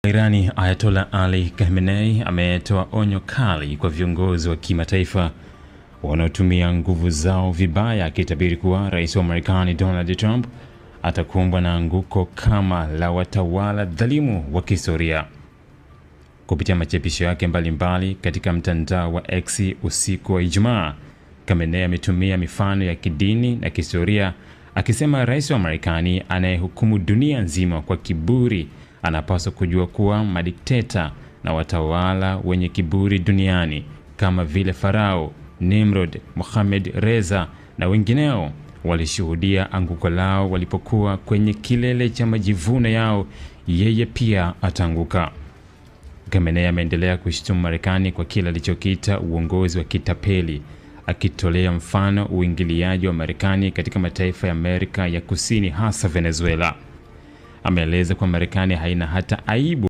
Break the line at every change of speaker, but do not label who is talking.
Irani Ayatollah Ali Khamenei ametoa onyo kali kwa viongozi wa kimataifa wanaotumia nguvu zao vibaya, akitabiri kuwa rais wa Marekani Donald Trump atakumbwa na anguko kama la watawala dhalimu wa kihistoria. Kupitia machapisho yake mbalimbali katika mtandao wa X usiku wa Ijumaa, Khamenei ametumia mifano ya kidini na kihistoria, akisema rais wa Marekani anayehukumu dunia nzima kwa kiburi anapaswa kujua kuwa madikteta na watawala wenye kiburi duniani kama vile Farao, Nimrod, Mohamed Reza na wengineo walishuhudia anguko lao walipokuwa kwenye kilele cha majivuno yao. Yeye pia ataanguka. Khamenei ameendelea kushtumu Marekani kwa kile alichokiita uongozi wa kitapeli, akitolea mfano uingiliaji wa Marekani katika mataifa ya Amerika ya Kusini, hasa Venezuela. Ameeleza kwa Marekani haina hata aibu